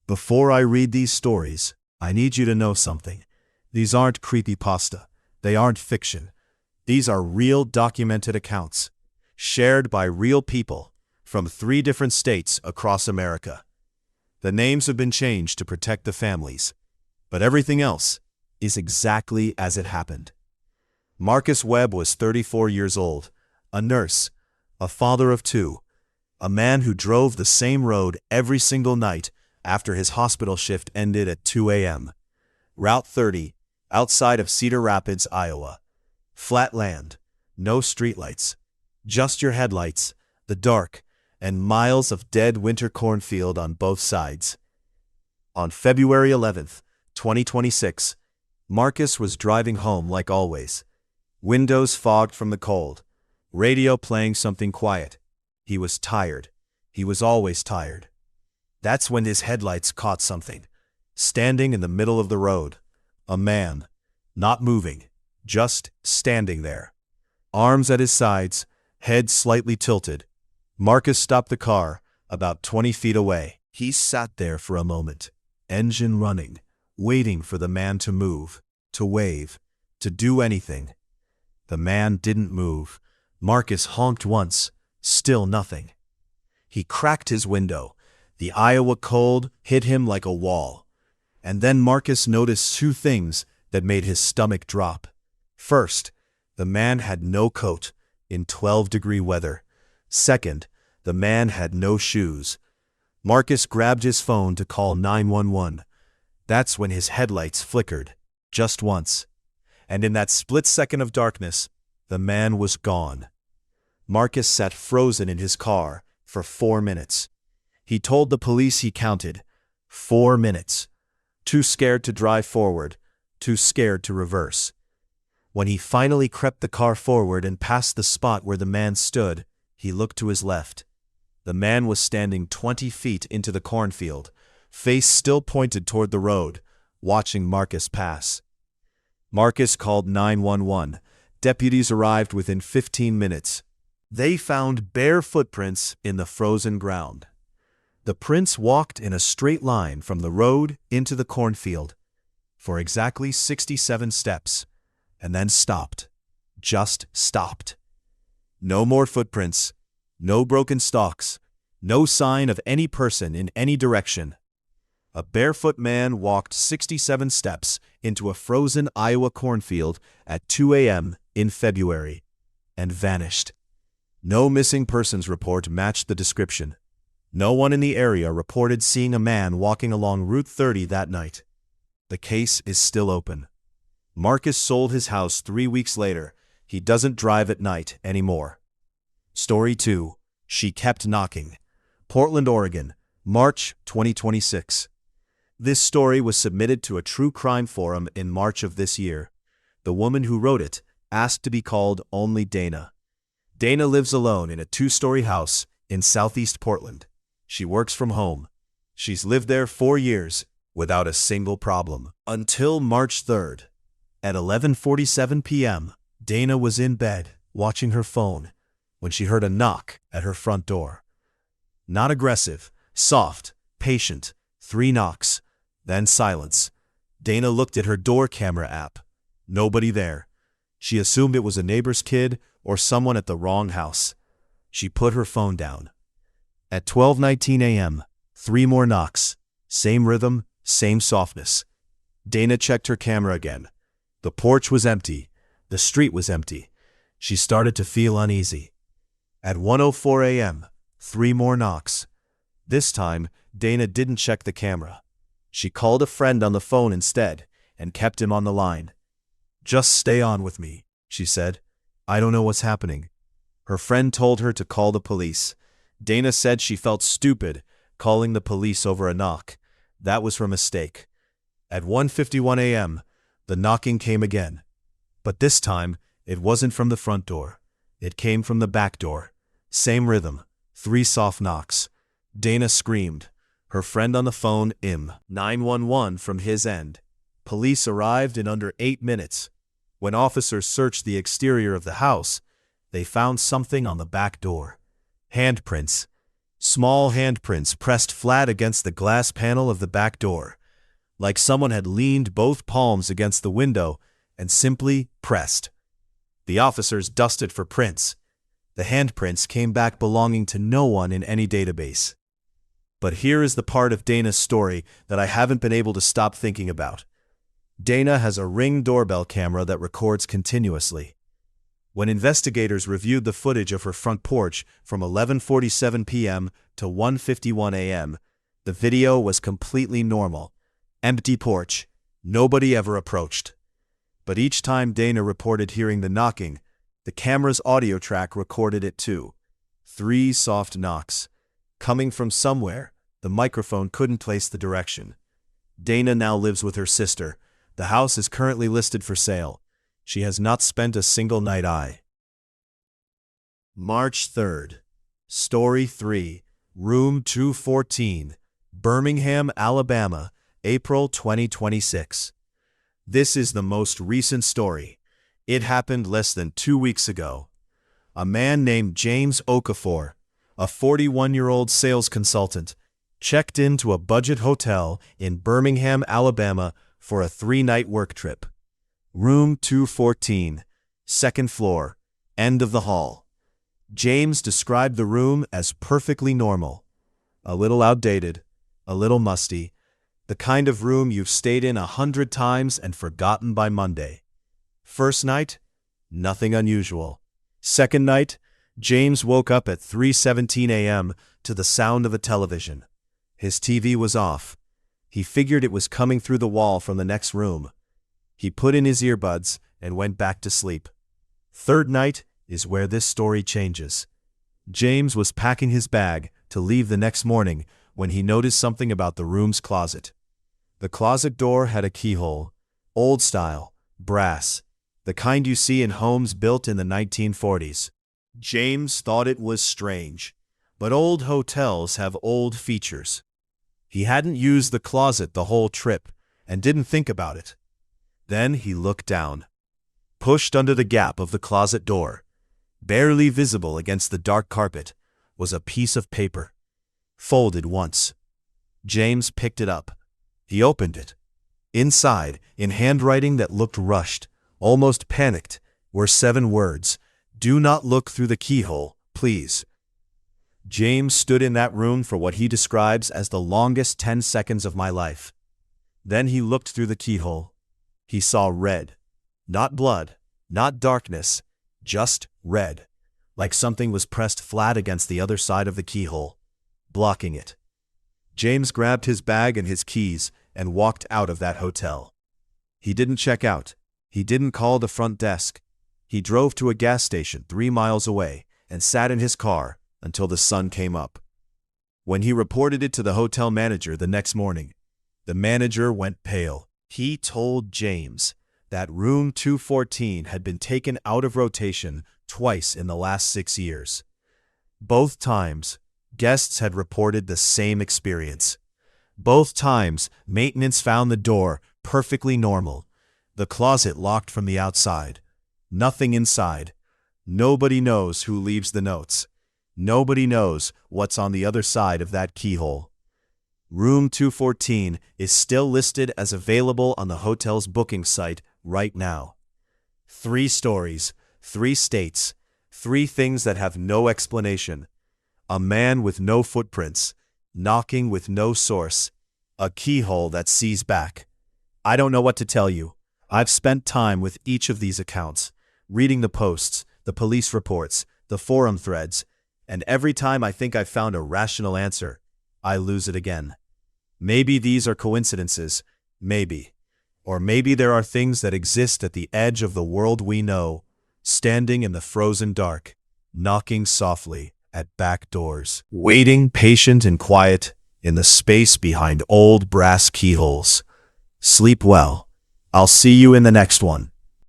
Before I read these stories, I need you to know something. These aren't creepypasta. They aren't fiction. These are real documented accounts, shared by real people from 3 different states across America. The names have been changed to protect the families, but everything else is exactly as it happened. Marcus Webb was 34 years old, a nurse, a father of 2, a man who drove the same road every single night after his hospital shift ended at 2 a.m. Route 30, outside of Cedar Rapids, Iowa. Flat land, no streetlights, just your headlights, the dark, and miles of dead winter cornfield on both sides. On February 11th, 2026, Marcus was driving home like always. Windows fogged from the cold, radio playing something quiet. He was tired. He was always tired. That's when his headlights caught something. Standing in the middle of the road. A man. Not moving. Just standing there. Arms at his sides, head slightly tilted. Marcus stopped the car, about 20 feet away. He sat there for a moment, engine running, waiting for the man to move, to wave, to do anything. The man didn't move. Marcus honked once, still nothing. He cracked his window. The Iowa cold hit him like a wall. And then Marcus noticed 2 things that made his stomach drop. First, the man had no coat in 12-degree weather. Second, the man had no shoes. Marcus grabbed his phone to call 911. That's when his headlights flickered, just once. And in that split second of darkness, the man was gone. Marcus sat frozen in his car for 4 minutes. He told the police he counted 4 minutes. Too scared to drive forward, too scared to reverse. When he finally crept the car forward and passed the spot where the man stood, he looked to his left. The man was standing 20 feet into the cornfield, face still pointed toward the road, watching Marcus pass. Marcus called 911. Deputies arrived within 15 minutes. They found bare footprints in the frozen ground. The prints walked in a straight line from the road into the cornfield for exactly 67 steps, and then stopped. Just stopped. No more footprints, no broken stalks, no sign of any person in any direction. A barefoot man walked 67 steps into a frozen Iowa cornfield at 2 a.m. in February and vanished. No missing persons report matched the description. No one in the area reported seeing a man walking along Route 30 that night. The case is still open. Marcus sold his house 3 weeks later. He doesn't drive at night anymore. Story 2. She Kept Knocking. Portland, Oregon, March 2026. This story was submitted to a true crime forum in March of this year. The woman who wrote it asked to be called only Dana. Dana lives alone in a 2-story house in southeast Portland. She works from home. She's lived there 4 years without a single problem. Until March 3rd. At 11:47 p.m., Dana was in bed watching her phone when she heard a knock at her front door. Not aggressive, soft, patient, 3 knocks, then silence. Dana looked at her door camera app. Nobody there. She assumed it was a neighbor's kid or someone at the wrong house. She put her phone down. At 12:19 a.m., 3 more knocks. Same rhythm, same softness. Dana checked her camera again. The porch was empty. The street was empty. She started to feel uneasy. At 1:04 a.m., 3 more knocks. This time, Dana didn't check the camera. She called a friend on the phone instead and kept him on the line. "Just stay on with me," she said. "I don't know what's happening." Her friend told her to call the police. Dana said she felt stupid calling the police over a knock. That was her mistake. At 1:51 a.m., the knocking came again. But this time, it wasn't from the front door. It came from the back door. Same rhythm, 3 soft knocks. Dana screamed. Her friend on the phone, 911 from his end. Police arrived in under 8 minutes. When officers searched the exterior of the house, they found something on the back door. Handprints. Small handprints pressed flat against the glass panel of the back door, like someone had leaned both palms against the window and simply pressed. The officers dusted for prints. The handprints came back belonging to no one in any database. But here is the part of Dana's story that I haven't been able to stop thinking about. Dana has a Ring doorbell camera that records continuously. When investigators reviewed the footage of her front porch from 11:47 p.m. to 1:51 a.m., the video was completely normal. Empty porch. Nobody ever approached. But each time Dana reported hearing the knocking, the camera's audio track recorded it too. 3 soft knocks. Coming from somewhere, the microphone couldn't place the direction. Dana now lives with her sister. The house is currently listed for sale. She has not spent a single night. March 3rd. Story 3. Room 214. Birmingham, Alabama, April 2026. This is the most recent story. It happened less than 2 weeks ago. A man named James Okafor, a 41-year-old sales consultant, checked into a budget hotel in Birmingham, Alabama for a 3-night work trip. Room 214, second floor, end of the hall. James described the room as perfectly normal. A little outdated, a little musty, the kind of room you've stayed in 100 times and forgotten by Monday. First night, nothing unusual. Second night, James woke up at 3:17 a.m. to the sound of a television. His TV was off. He figured it was coming through the wall from the next room. He put in his earbuds and went back to sleep. Third night is where this story changes. James was packing his bag to leave the next morning when he noticed something about the room's closet. The closet door had a keyhole, old style, brass, the kind you see in homes built in the 1940s. James thought it was strange, but old hotels have old features. He hadn't used the closet the whole trip and didn't think about it. Then he looked down. Pushed under the gap of the closet door, barely visible against the dark carpet, was a piece of paper. Folded once. James picked it up. He opened it. Inside, in handwriting that looked rushed, almost panicked, were 7 words. "Do not look through the keyhole, please." James stood in that room for what he describes as the longest 10 seconds of my life. Then he looked through the keyhole. He saw red. Not blood, not darkness, just red, like something was pressed flat against the other side of the keyhole, blocking it. James grabbed his bag and his keys and walked out of that hotel. He didn't check out. He didn't call the front desk. He drove to a gas station 3 miles away and sat in his car until the sun came up. When he reported it to the hotel manager the next morning, the manager went pale. He told James that room 214 had been taken out of rotation twice in the last 6 years. Both times, guests had reported the same experience. Both times, maintenance found the door perfectly normal, the closet locked from the outside. Nothing inside. Nobody knows who leaves the notes. Nobody knows what's on the other side of that keyhole. Room 214 is still listed as available on the hotel's booking site right now. 3 stories, 3 states, 3 things that have no explanation. A man with no footprints, knocking with no source, a keyhole that sees back. I don't know what to tell you. I've spent time with each of these accounts, reading the posts, the police reports, the forum threads, and every time I think I've found a rational answer, I lose it again. Maybe these are coincidences, maybe. Or maybe there are things that exist at the edge of the world we know, standing in the frozen dark, knocking softly at back doors, waiting patient and quiet in the space behind old brass keyholes. Sleep well. I'll see you in the next one.